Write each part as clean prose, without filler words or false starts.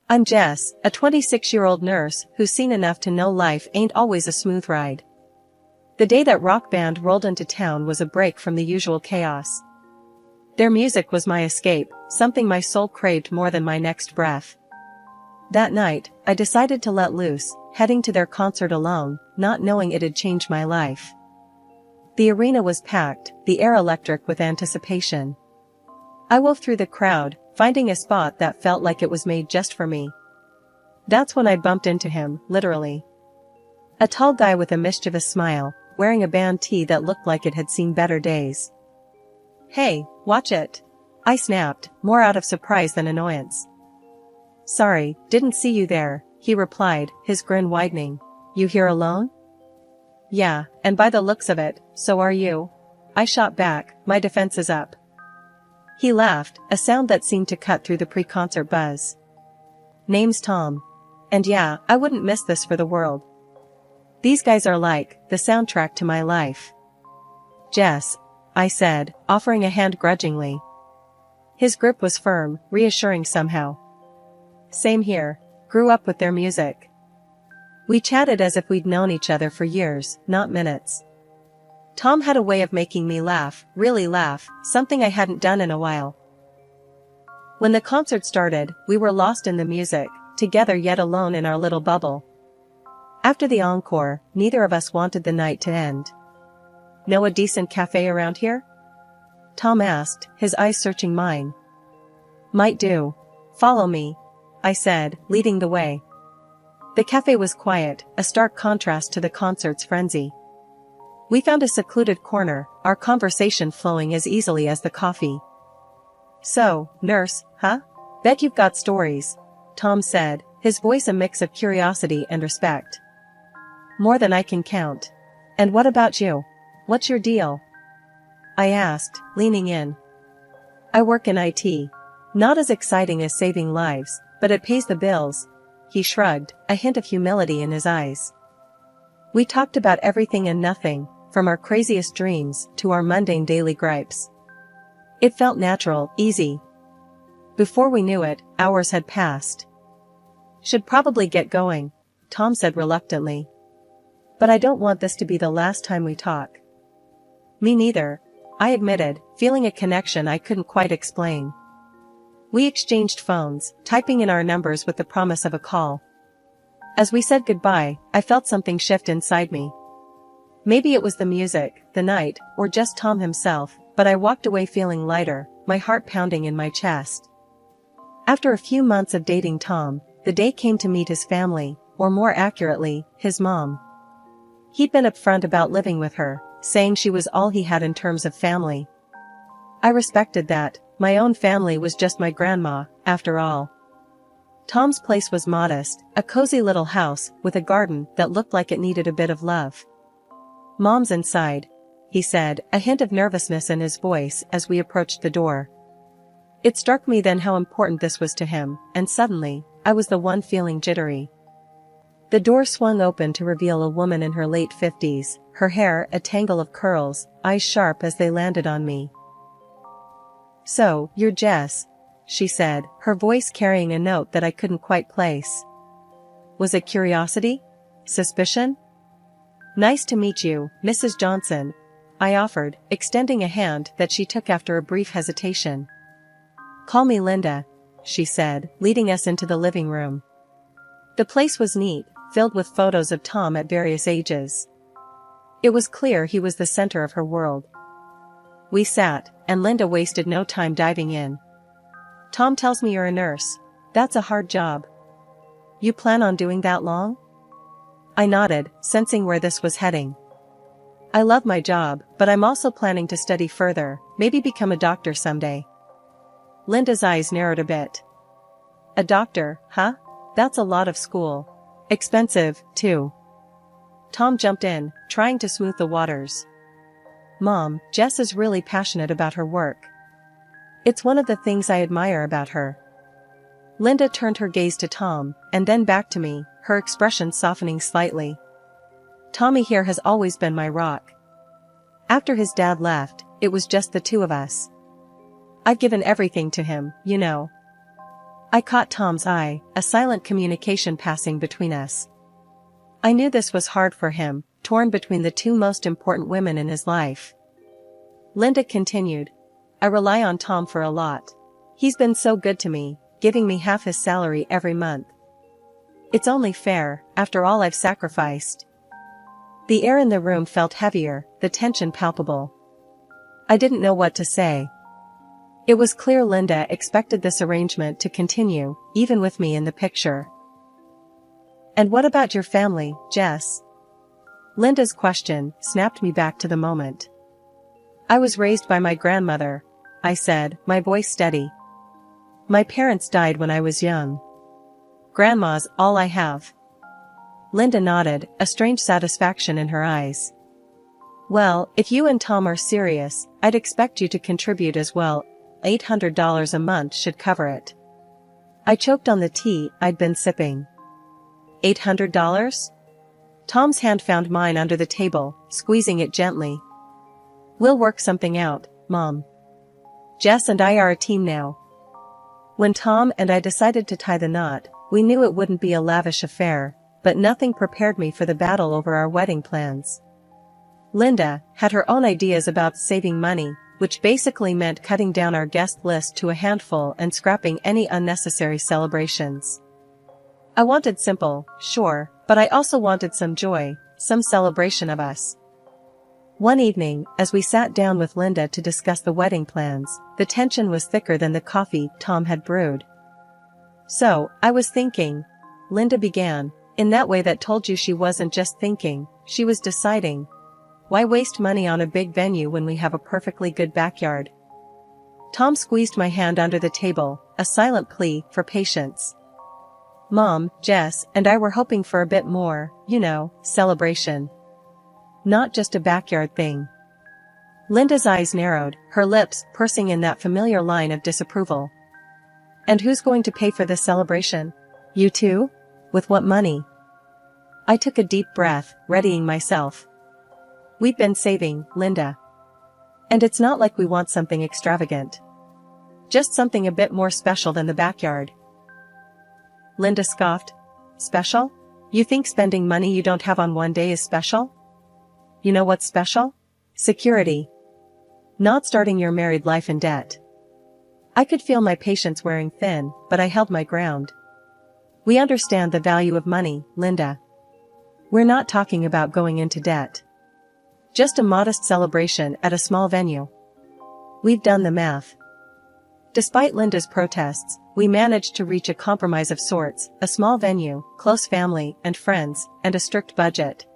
I'm Jess, a 26-year-old nurse who's seen enough to know life ain't always a smooth ride. The day that rock band rolled into town was a break from the usual chaos. Their music was my escape, something my soul craved more than my next breath. That night, I decided to let loose, heading to their concert alone, not knowing it'd change my life. The arena was packed, the air electric with anticipation. I wove through the crowd, finding a spot that felt like it was made just for me. That's when I bumped into him, literally. A tall guy with a mischievous smile, wearing a band tee that looked like it had seen better days. "Hey, watch it!" I snapped, more out of surprise than annoyance. "Sorry, didn't see you there," he replied, his grin widening. "You here alone?" "Yeah, and by the looks of it, so are you." I shot back, my defenses up. He laughed, a sound that seemed to cut through the pre-concert buzz. "Name's Tom. And yeah, I wouldn't miss this for the world. These guys are like the soundtrack to my life." "Jess," I said, offering a hand grudgingly. His grip was firm, reassuring somehow. "Same here. Grew up with their music." We chatted as if we'd known each other for years, not minutes. Tom had a way of making me laugh, really laugh, something I hadn't done in a while. When the concert started, we were lost in the music, together yet alone in our little bubble. After the encore, neither of us wanted the night to end. "Know a decent cafe around here?" Tom asked, his eyes searching mine. "Might do. Follow me," I said, leading the way. The cafe was quiet, a stark contrast to the concert's frenzy. We found a secluded corner, our conversation flowing as easily as the coffee. "So, nurse, huh? Bet you've got stories," Tom said, his voice a mix of curiosity and respect. "More than I can count. And what about you? What's your deal?" I asked, leaning in. "I work in IT. Not as exciting as saving lives, but it pays the bills." He shrugged, a hint of humility in his eyes. We talked about everything and nothing, from our craziest dreams to our mundane daily gripes. It felt natural, easy. Before we knew it, hours had passed. "Should probably get going," Tom said reluctantly. "But I don't want this to be the last time we talk." "Me neither," I admitted, feeling a connection I couldn't quite explain. We exchanged phones, typing in our numbers with the promise of a call. As we said goodbye, I felt something shift inside me. Maybe it was the music, the night, or just Tom himself, but I walked away feeling lighter, my heart pounding in my chest. After a few months of dating Tom, the day came to meet his family, or more accurately, his mom. He'd been upfront about living with her, saying she was all he had in terms of family. I respected that. My own family was just my grandma, after all. Tom's place was modest, a cozy little house with a garden that looked like it needed a bit of love. "Mom's inside," he said, a hint of nervousness in his voice as we approached the door. It struck me then how important this was to him, and suddenly, I was the one feeling jittery. The door swung open to reveal a woman in her late 50s, her hair a tangle of curls, eyes sharp as they landed on me. "So, you're Jess," she said, her voice carrying a note that I couldn't quite place. Was it curiosity? Suspicion? "Nice to meet you, Mrs. Johnson," I offered, extending a hand that she took after a brief hesitation. "Call me Linda," she said, leading us into the living room. The place was neat, filled with photos of Tom at various ages. It was clear he was the center of her world. We sat, and Linda wasted no time diving in. "Tom tells me you're a nurse. That's a hard job. You plan on doing that long?" I nodded, sensing where this was heading. "I love my job, but I'm also planning to study further, maybe become a doctor someday." Linda's eyes narrowed a bit. "A doctor, huh? That's a lot of school. Expensive, too." Tom jumped in, trying to smooth the waters. "Mom, Jess is really passionate about her work. It's one of the things I admire about her." Linda turned her gaze to Tom, and then back to me, her expression softening slightly. "Tommy here has always been my rock. After his dad left, it was just the two of us. I've given everything to him, you know. I caught Tom's eye, a silent communication passing between us. I knew this was hard for him, torn between the two most important women in his life. Linda continued. I rely on Tom for a lot. He's been so good to me, giving me half his salary every month. It's only fair, after all I've sacrificed. The air in the room felt heavier, the tension palpable. I didn't know what to say. It was clear Linda expected this arrangement to continue, even with me in the picture. And what about your family, Jess? Linda's question snapped me back to the moment. I was raised by my grandmother, I said, my voice steady. My parents died when I was young. Grandma's all I have. Linda nodded, a strange satisfaction in her eyes. Well, if you and Tom are serious, I'd expect you to contribute as well. $800 a month should cover it. I choked on the tea I'd been sipping. $800? Tom's hand found mine under the table, squeezing it gently. We'll work something out, Mom. Jess and I are a team now. When Tom and I decided to tie the knot, we knew it wouldn't be a lavish affair, but nothing prepared me for the battle over our wedding plans. Linda had her own ideas about saving money, which basically meant cutting down our guest list to a handful and scrapping any unnecessary celebrations. I wanted simple, sure, but I also wanted some joy, some celebration of us. One evening, as we sat down with Linda to discuss the wedding plans, the tension was thicker than the coffee Tom had brewed. So, I was thinking, Linda began, in that way that told you she wasn't just thinking, she was deciding. Why waste money on a big venue when we have a perfectly good backyard? Tom squeezed my hand under the table, a silent plea for patience. Mom, Jess, and I were hoping for a bit more, celebration. Not just a backyard thing. Linda's eyes narrowed, her lips pursing in that familiar line of disapproval. And who's going to pay for this celebration? You too? With what money? I took a deep breath, readying myself. We've been saving, Linda. And it's not like we want something extravagant. Just something a bit more special than the backyard. Linda scoffed. Special? You think spending money you don't have on one day is special? You know what's special? Security. Not starting your married life in debt. I could feel my patience wearing thin, but I held my ground. We understand the value of money, Linda. We're not talking about going into debt. Just a modest celebration at a small venue. We've done the math. Despite Linda's protests, we managed to reach a compromise of sorts, a small venue, close family and friends, and a strict budget.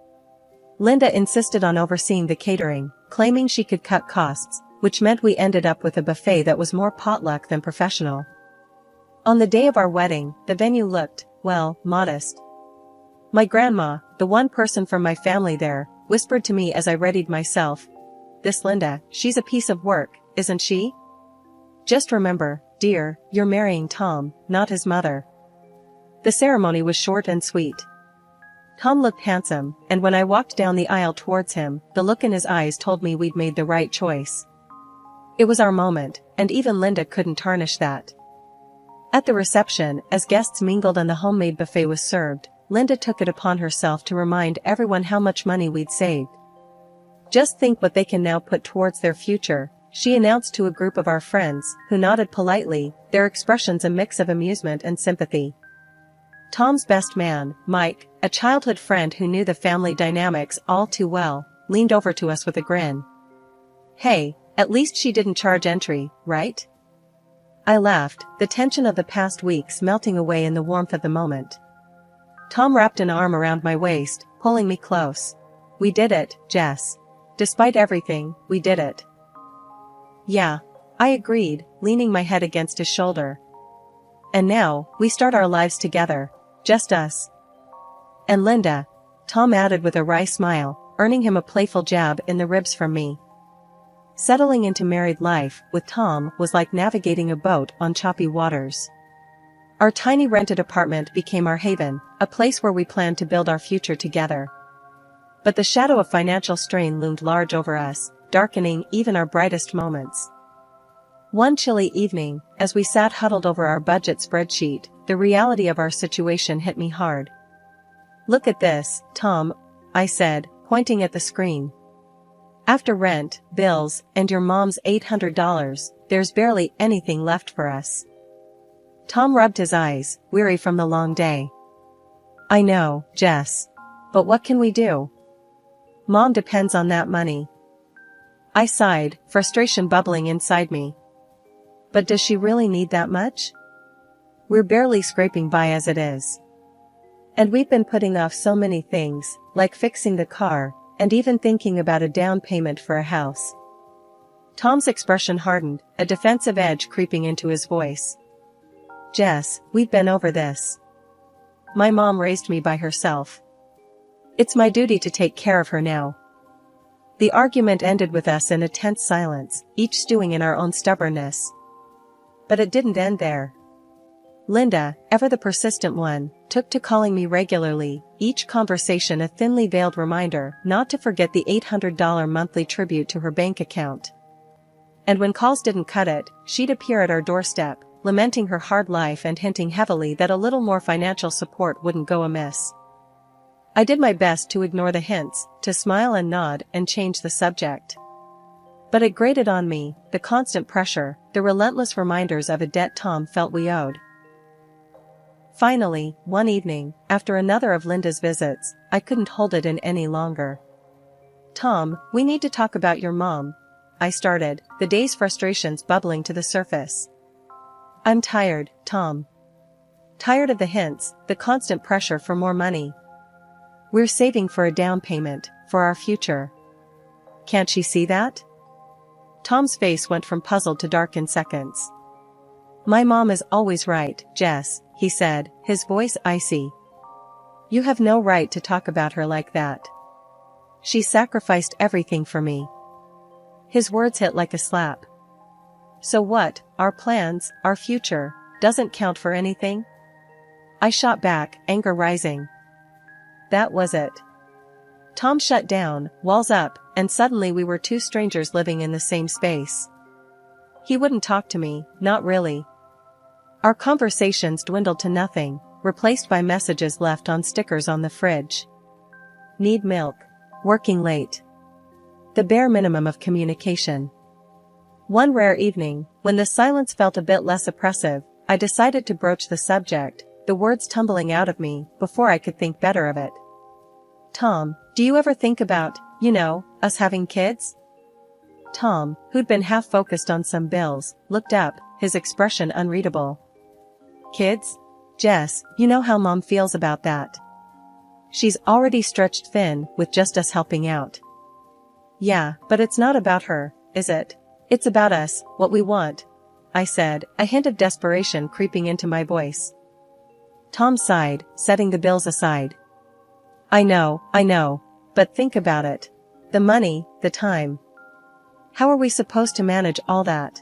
Linda insisted on overseeing the catering, claiming she could cut costs, which meant we ended up with a buffet that was more potluck than professional. On the day of our wedding, the venue looked, well, modest. My grandma, the one person from my family there, whispered to me as I readied myself. This Linda, she's a piece of work, isn't she? Just remember, dear, you're marrying Tom, not his mother. The ceremony was short and sweet. Tom looked handsome, and when I walked down the aisle towards him, the look in his eyes told me we'd made the right choice. It was our moment, and even Linda couldn't tarnish that. At the reception, as guests mingled and the homemade buffet was served, Linda took it upon herself to remind everyone how much money we'd saved. Just think what they can now put towards their future, she announced to a group of our friends, who nodded politely, their expressions a mix of amusement and sympathy. Tom's best man, Mike, a childhood friend who knew the family dynamics all too well, leaned over to us with a grin. Hey, at least she didn't charge entry, right? I laughed, the tension of the past weeks melting away in the warmth of the moment. Tom wrapped an arm around my waist, pulling me close. We did it, Jess. Despite everything, we did it. Yeah, I agreed, leaning my head against his shoulder. And now, we start our lives together, just us. And Linda, Tom added with a wry smile, earning him a playful jab in the ribs from me. Settling into married life with Tom was like navigating a boat on choppy waters. Our tiny rented apartment became our haven, a place where we planned to build our future together. But the shadow of financial strain loomed large over us, darkening even our brightest moments. One chilly evening, as we sat huddled over our budget spreadsheet, the reality of our situation hit me hard. "Look at this, Tom," I said, pointing at the screen. "After rent, bills, and your mom's $800, there's barely anything left for us." Tom rubbed his eyes, weary from the long day. "I know, Jess. But what can we do? Mom depends on that money." I sighed, frustration bubbling inside me. But does she really need that much? We're barely scraping by as it is. And we've been putting off so many things, like fixing the car, and even thinking about a down payment for a house. Tom's expression hardened, a defensive edge creeping into his voice. "Jess, we've been over this. My mom raised me by herself. It's my duty to take care of her now." The argument ended with us in a tense silence, each stewing in our own stubbornness. But it didn't end there. Linda, ever the persistent one, took to calling me regularly, each conversation a thinly veiled reminder not to forget the $800 monthly tribute to her bank account. And when calls didn't cut it, she'd appear at our doorstep, lamenting her hard life and hinting heavily that a little more financial support wouldn't go amiss. I did my best to ignore the hints, to smile and nod and change the subject. But it grated on me, the constant pressure, the relentless reminders of a debt Tom felt we owed. Finally, one evening, after another of Linda's visits, I couldn't hold it in any longer. "Tom, we need to talk about your mom," I started, the day's frustrations bubbling to the surface. "I'm tired, Tom. Tired of the hints, the constant pressure for more money. We're saving for a down payment, for our future. Can't she see that?" Tom's face went from puzzled to dark in seconds. "My mom is always right, Jess," he said, his voice icy. "You have no right to talk about her like that. She sacrificed everything for me." His words hit like a slap. "So what, our plans, our future, doesn't count for anything?" I shot back, anger rising. That was it. Tom shut down, walls up, and suddenly we were two strangers living in the same space. He wouldn't talk to me, not really. Our conversations dwindled to nothing, replaced by messages left on stickers on the fridge. Need milk. Working late. The bare minimum of communication. One rare evening, when the silence felt a bit less oppressive, I decided to broach the subject, the words tumbling out of me before I could think better of it. "Tom, do you ever think about, us having kids?" Tom, who'd been half focused on some bills, looked up, his expression unreadable. "Kids? Jess, you know how Mom feels about that. She's already stretched thin with just us helping out." "Yeah, but it's not about her, is it? It's about us, what we want," I said, a hint of desperation creeping into my voice. Tom sighed, setting the bills aside. I know, but think about it. The money, the time. How are we supposed to manage all that?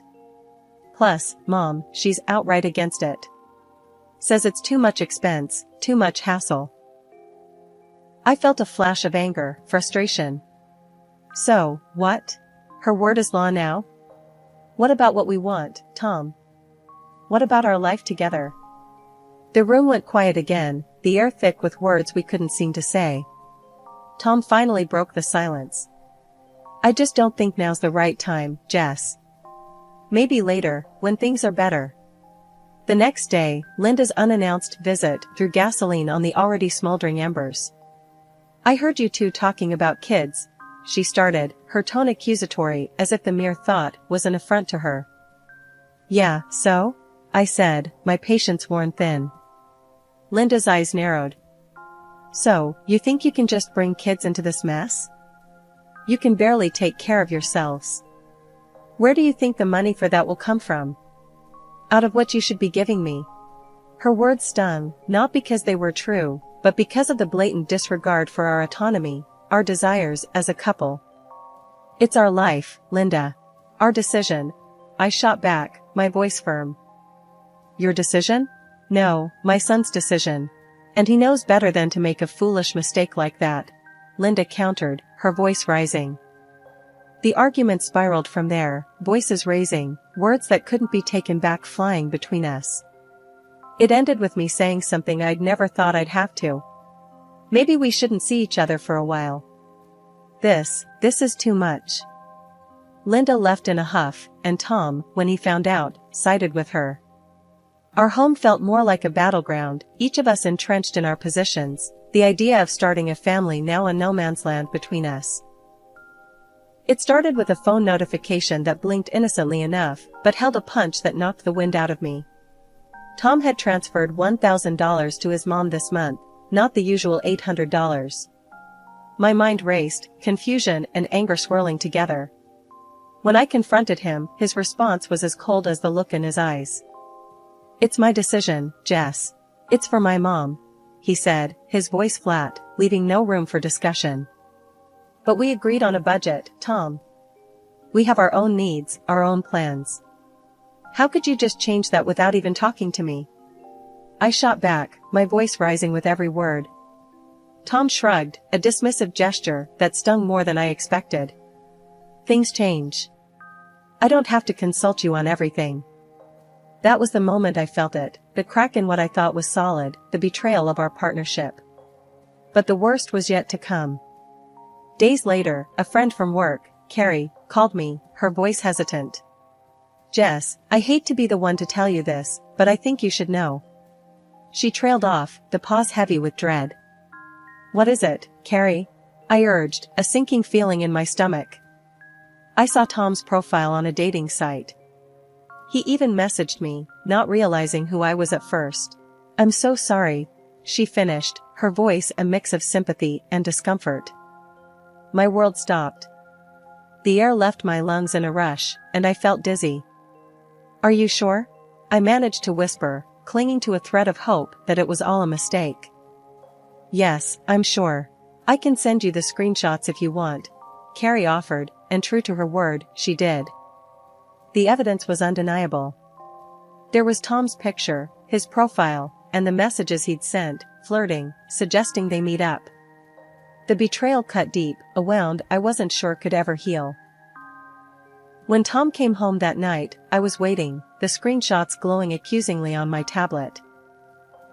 Plus, Mom, she's outright against it. Says it's too much expense, too much hassle." I felt a flash of anger, frustration. So, what? Her word is law now? What about what we want, Tom? What about our life together? The room went quiet again, the air thick with words we couldn't seem to say. Tom finally broke the silence. "I just don't think now's the right time, Jess. Maybe later, when things are better." The next day, Linda's unannounced visit threw gasoline on the already smoldering embers. "I heard you two talking about kids," she started, her tone accusatory as if the mere thought was an affront to her. "Yeah, so?" I said, my patience worn thin. Linda's eyes narrowed. "So, you think you can just bring kids into this mess? You can barely take care of yourselves. Where do you think the money for that will come from? Out of what you should be giving me?" Her words stung, not because they were true, but because of the blatant disregard for our autonomy, our desires as a couple. "It's our life, Linda. Our decision," I shot back, my voice firm. "Your decision? No, my son's decision. And he knows better than to make a foolish mistake like that," Linda countered, her voice rising. The argument spiraled from there, voices raising, words that couldn't be taken back flying between us. It ended with me saying something I'd never thought I'd have to. Maybe we shouldn't see each other for a while. This is too much. Linda left in a huff, and Tom, when he found out, sided with her. Our home felt more like a battleground, each of us entrenched in our positions, the idea of starting a family now a no man's land between us. It started with a phone notification that blinked innocently enough, but held a punch that knocked the wind out of me. Tom had transferred $1,000 to his mom this month, not the usual $800. My mind raced, confusion and anger swirling together. When I confronted him, his response was as cold as the look in his eyes. "It's my decision, Jess. It's for my mom," he said, his voice flat, leaving no room for discussion. "But we agreed on a budget, Tom. We have our own needs, our own plans. How could you just change that without even talking to me?" I shot back, my voice rising with every word. Tom shrugged, a dismissive gesture that stung more than I expected. "Things change. I don't have to consult you on everything." That was the moment I felt it, the crack in what I thought was solid, the betrayal of our partnership. But the worst was yet to come. Days later, a friend from work, Carrie, called me, her voice hesitant. "Jess, I hate to be the one to tell you this, but I think you should know." She trailed off, the pause heavy with dread. "What is it, Carrie?" I urged, a sinking feeling in my stomach. "I saw Tom's profile on a dating site. He even messaged me, not realizing who I was at first." "I'm so sorry," she finished, her voice a mix of sympathy and discomfort. My world stopped. The air left my lungs in a rush, and I felt dizzy. "Are you sure?" I managed to whisper, clinging to a thread of hope that it was all a mistake. "Yes, I'm sure. I can send you the screenshots if you want," Carrie offered, and true to her word, she did. The evidence was undeniable. There was Tom's picture, his profile, and the messages he'd sent, flirting, suggesting they meet up. The betrayal cut deep, a wound I wasn't sure could ever heal. When Tom came home that night, I was waiting, the screenshots glowing accusingly on my tablet.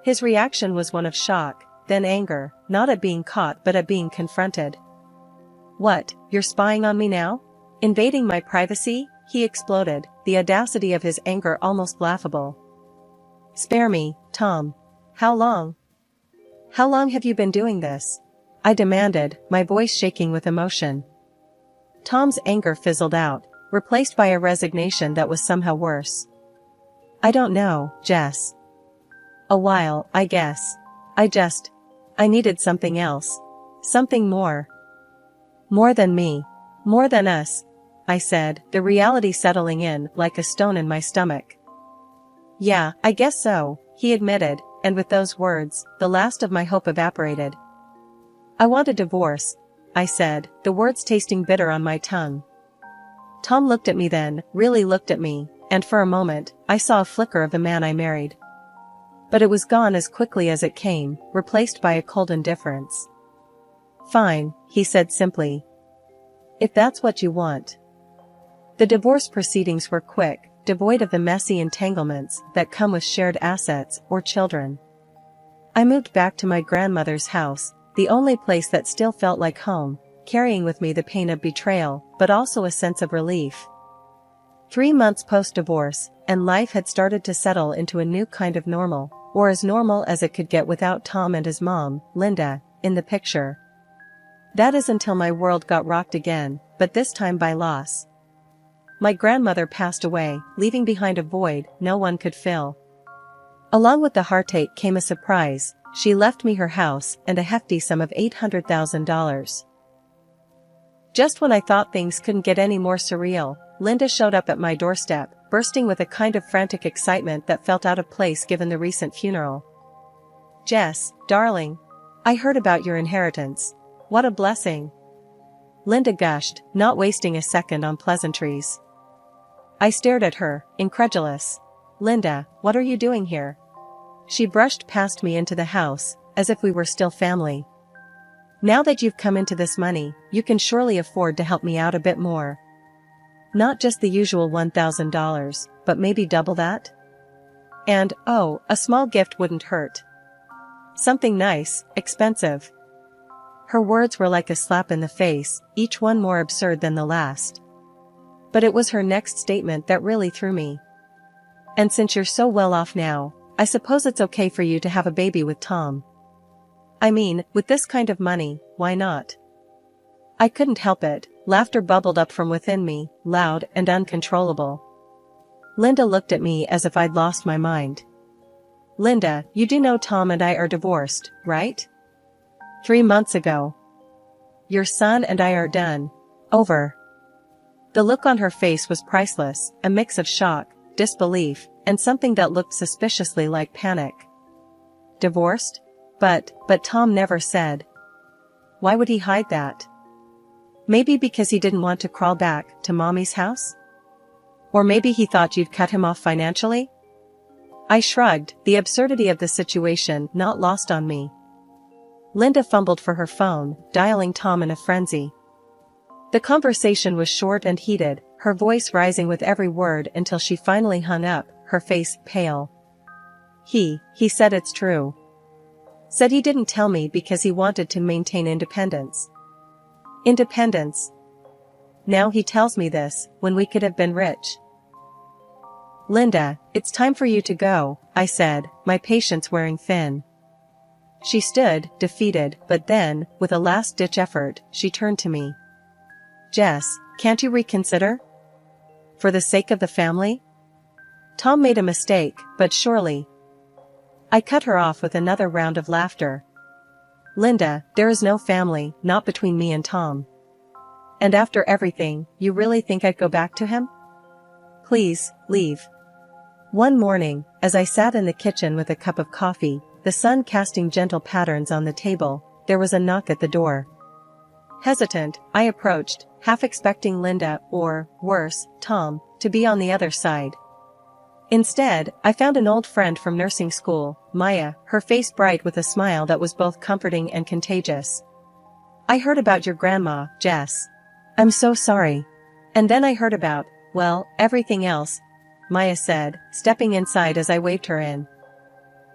His reaction was one of shock, then anger, not at being caught but at being confronted. "What, you're spying on me now? Invading my privacy?" he exploded, the audacity of his anger almost laughable. "Spare me, Tom. How long? How long have you been doing this?" I demanded, my voice shaking with emotion. Tom's anger fizzled out, replaced by a resignation that was somehow worse. "I don't know, Jess. A while, I guess. I needed something else. Something more. More than me. More than us," I said, the reality settling in like a stone in my stomach. "Yeah, I guess so," he admitted, and with those words, the last of my hope evaporated. "I want a divorce," I said, the words tasting bitter on my tongue. Tom looked at me then, really looked at me, and for a moment, I saw a flicker of the man I married. But it was gone as quickly as it came, replaced by a cold indifference. "Fine," he said simply. "If that's what you want." The divorce proceedings were quick, devoid of the messy entanglements that come with shared assets or children. I moved back to my grandmother's house, the only place that still felt like home, carrying with me the pain of betrayal, but also a sense of relief. 3 months post-divorce, and life had started to settle into a new kind of normal, or as normal as it could get without Tom and his mom, Linda, in the picture. That is until my world got rocked again, but this time by loss. My grandmother passed away, leaving behind a void no one could fill. Along with the heartache came a surprise. She left me her house and a hefty sum of $800,000. Just when I thought things couldn't get any more surreal, Linda showed up at my doorstep, bursting with a kind of frantic excitement that felt out of place given the recent funeral. "Jess, darling. I heard about your inheritance. What a blessing." Linda gushed, not wasting a second on pleasantries. I stared at her, incredulous. "Linda, what are you doing here?" She brushed past me into the house, as if we were still family. Now that you've come into this money, you can surely afford to help me out a bit more. Not just the usual $1,000, but maybe double that? And, oh, a small gift wouldn't hurt. Something nice, expensive. Her words were like a slap in the face, each one more absurd than the last. But it was her next statement that really threw me. And since you're so well off now, I suppose it's okay for you to have a baby with Tom. I mean, with this kind of money, why not? I couldn't help it, laughter bubbled up from within me, loud and uncontrollable. Linda looked at me as if I'd lost my mind. Linda, you do know Tom and I are divorced, right? 3 months ago. Your son and I are done. Over. The look on her face was priceless, a mix of shock, disbelief, and something that looked suspiciously like panic. Divorced? But Tom never said. Why would he hide that? Maybe because he didn't want to crawl back to Mommy's house? Or maybe he thought you'd cut him off financially? I shrugged, the absurdity of the situation not lost on me. Linda fumbled for her phone, dialing Tom in a frenzy. The conversation was short and heated, her voice rising with every word until she finally hung up, her face pale. He said it's true. Said he didn't tell me because he wanted to maintain independence. Independence. Now he tells me this, when we could have been rich. Linda, it's time for you to go, I said, my patience wearing thin. She stood, defeated, but then, with a last-ditch effort, she turned to me. Jess, can't you reconsider? For the sake of the family? Tom made a mistake, but surely. I cut her off with another round of laughter. Linda, there is no family, not between me and Tom. And after everything, you really think I'd go back to him? Please, leave. One morning, as I sat in the kitchen with a cup of coffee, the sun casting gentle patterns on the table, there was a knock at the door. Hesitant, I approached, half expecting Linda or, worse, Tom, to be on the other side. Instead, I found an old friend from nursing school, Maya, her face bright with a smile that was both comforting and contagious. I heard about your grandma, Jess. I'm so sorry. And then I heard about, well, everything else, Maya said, stepping inside as I waved her in.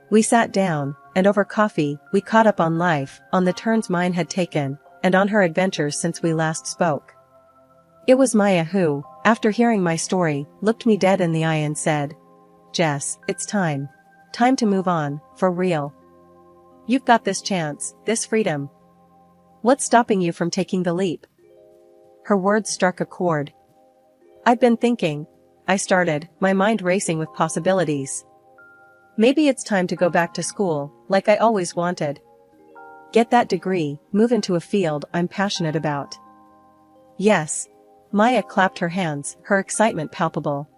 We sat down, and over coffee, we caught up on life, on the turns mine had taken, and on her adventures since we last spoke. It was Maya who, after hearing my story, looked me dead in the eye and said, Jess, it's time. Time to move on, for real. You've got this chance, this freedom. What's stopping you from taking the leap? Her words struck a chord. I've been thinking, I started, my mind racing with possibilities. Maybe it's time to go back to school, like I always wanted. Get that degree, move into a field I'm passionate about. Yes. Maya clapped her hands, her excitement palpable.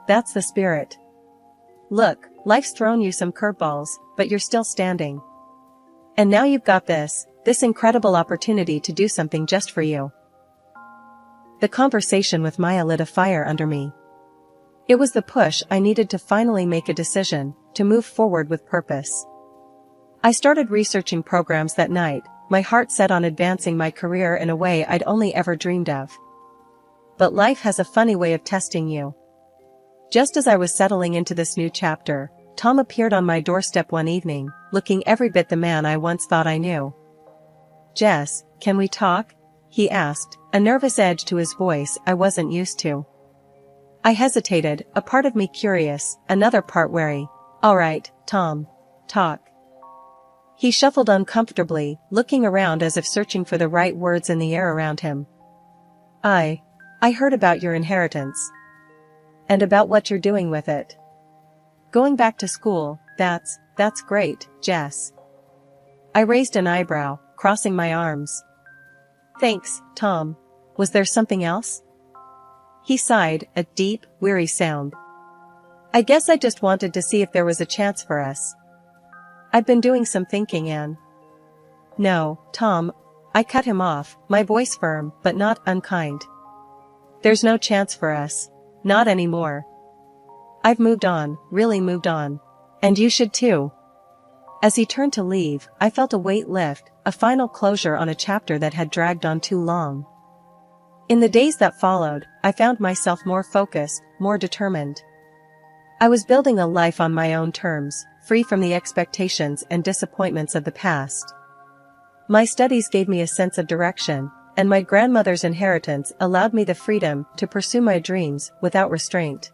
That's the spirit. Look, life's thrown you some curveballs, but you're still standing. And now you've got this incredible opportunity to do something just for you. The conversation with Maya lit a fire under me. It was the push I needed to finally make a decision, to move forward with purpose. I started researching programs that night, my heart set on advancing my career in a way I'd only ever dreamed of. But life has a funny way of testing you. Just as I was settling into this new chapter, Tom appeared on my doorstep one evening, looking every bit the man I once thought I knew. Jess, can we talk? He asked, a nervous edge to his voice I wasn't used to. I hesitated, a part of me curious, another part wary. All right, Tom. Talk. He shuffled uncomfortably, looking around as if searching for the right words in the air around him. I heard about your inheritance. And about what you're doing with it. Going back to school, that's great, Jess. I raised an eyebrow, crossing my arms. Thanks, Tom. Was there something else? He sighed, a deep, weary sound. I guess I just wanted to see if there was a chance for us. I've been doing some thinking and... No, Tom, I cut him off, my voice firm, but not unkind. There's no chance for us. Not anymore. I've moved on, really moved on. And you should too. As he turned to leave, I felt a weight lift, a final closure on a chapter that had dragged on too long. In the days that followed, I found myself more focused, more determined. I was building a life on my own terms, free from the expectations and disappointments of the past. My studies gave me a sense of direction, and my grandmother's inheritance allowed me the freedom to pursue my dreams without restraint.